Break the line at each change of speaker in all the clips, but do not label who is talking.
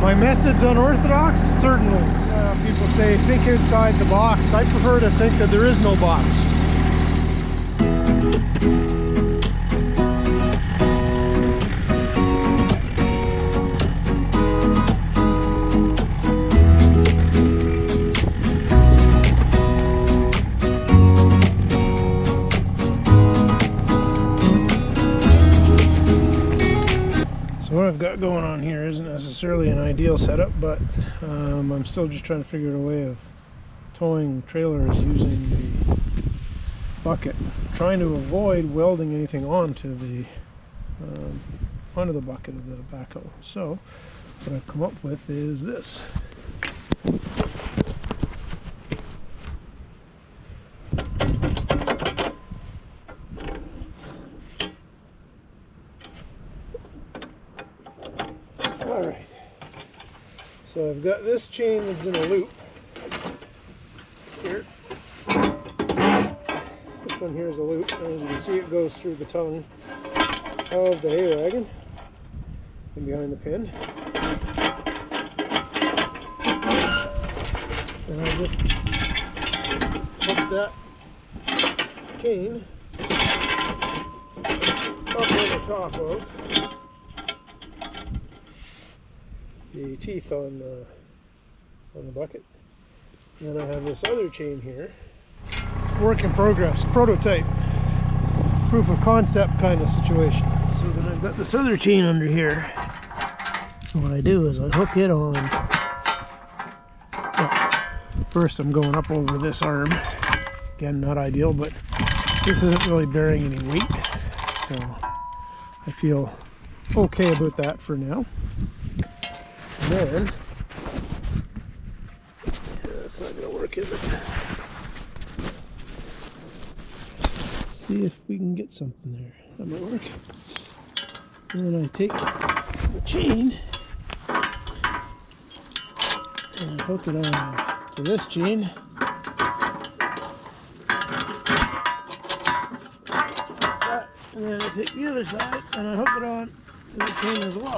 My method's unorthodox? Certainly. People say think outside the box. I prefer to think that there is no box. What I've got going on here isn't necessarily an ideal setup, but I'm still just trying to figure out a way of towing trailers using the bucket, trying to avoid welding anything onto the bucket of the backhoe. So what I've come up with is this. Alright, so I've got this chain that's in a loop here. This one here is a loop, and as you can see it goes through the tongue of the hay wagon and behind the pin. And I just hook that chain up over top of the teeth on the bucket. And then I have this other chain here. Work in progress, prototype, proof of concept kind of situation. So then I've got this other chain under here. And what I do is I hook it on. Well, first I'm going up over this arm. Again, not ideal, but this isn't really bearing any weight. So I feel okay about that for now. And then, yeah, that's not going to work, is it? See if we can get something there. That might work. And then I take the chain and I hook it on to this chain. That's that. And then I take the other side and I hook it on to the chain as well.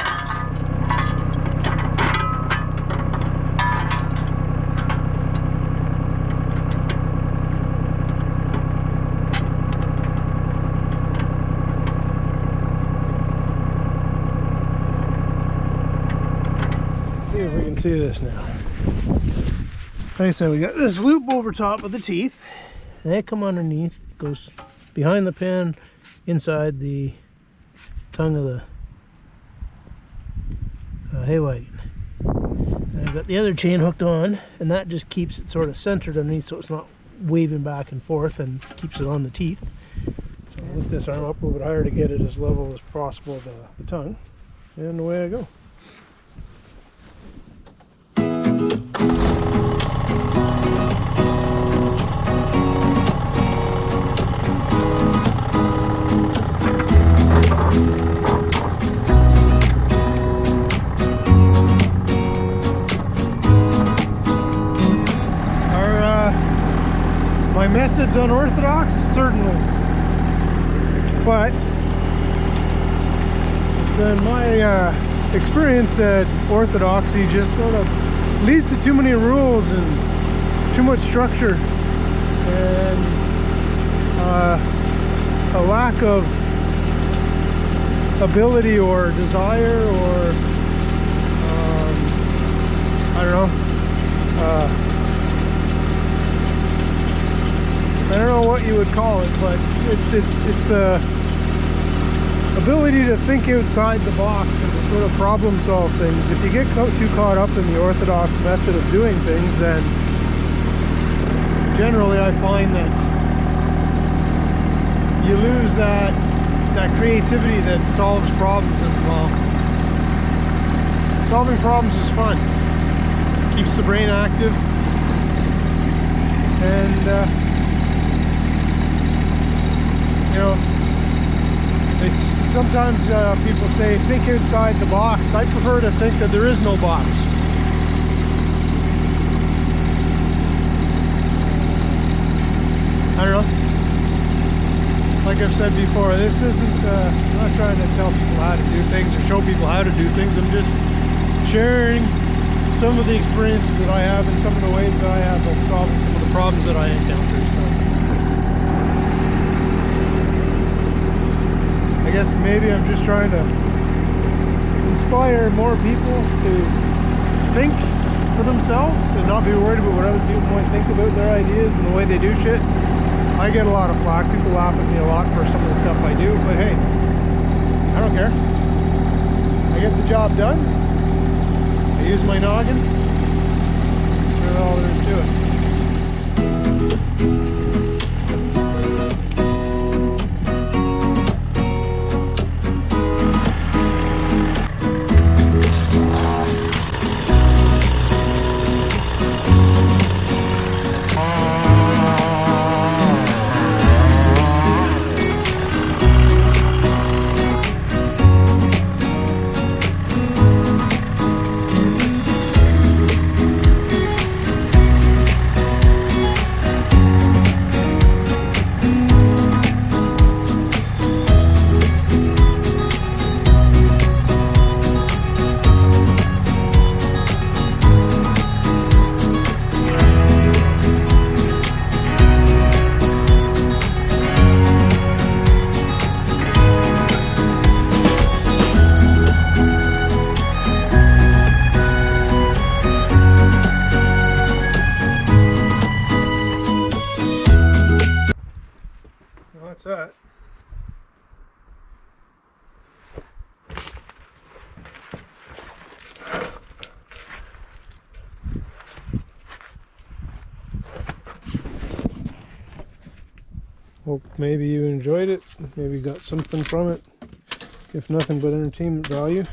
See if we can see this now. Like I said, we got this loop over top of the teeth. And they come underneath, goes behind the pin, inside the tongue of the hay wagon. And I've got the other chain hooked on, and that just keeps it sort of centered underneath so it's not waving back and forth and keeps it on the teeth. So I'll lift this arm up a little bit higher to get it as level as possible, the tongue, and away I go. My method's unorthodox, certainly, but then my experience that orthodoxy just sort of leads to too many rules and too much structure and a lack of ability or desire or I don't know. I don't know what you would call it, but it's the ability to think outside the box and to sort of problem solve things. If you get too caught up in the orthodox method of doing things, then generally I find that you lose that creativity that solves problems. And well, solving problems is fun. Keeps the brain active, and you know, sometimes people say think outside the box. I prefer to think that there is no box. I don't know. Like I've said before, this isn't, I'm not trying to tell people how to do things or show people how to do things. I'm just sharing some of the experiences that I have and some of the ways that I have of solving some of the problems that I encounter. So I guess maybe I'm just trying to inspire more people to think for themselves and not be worried about what other people might think about their ideas and the way they do shit. I get a lot of flack. People laugh at me a lot for some of the stuff I do, but hey, I don't care. I get the job done. I use my noggin. That's all there is to it. That's that. Hope maybe you enjoyed it, maybe got something from it, if nothing but entertainment value.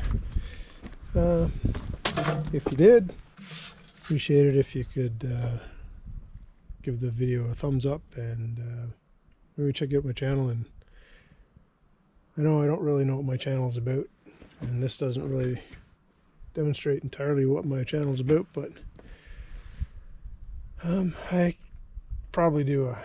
If you did, appreciate it if you could give the video a thumbs up and maybe check out my channel. And I know I don't really know what my channel is about, and this doesn't really demonstrate entirely what my channel is about, but I probably do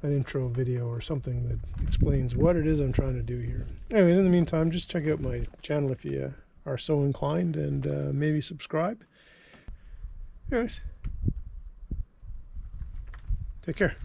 an intro video or something that explains what it is I'm trying to do here. Anyways, in the meantime, just check out my channel if you are so inclined, and maybe subscribe. Anyways, take care.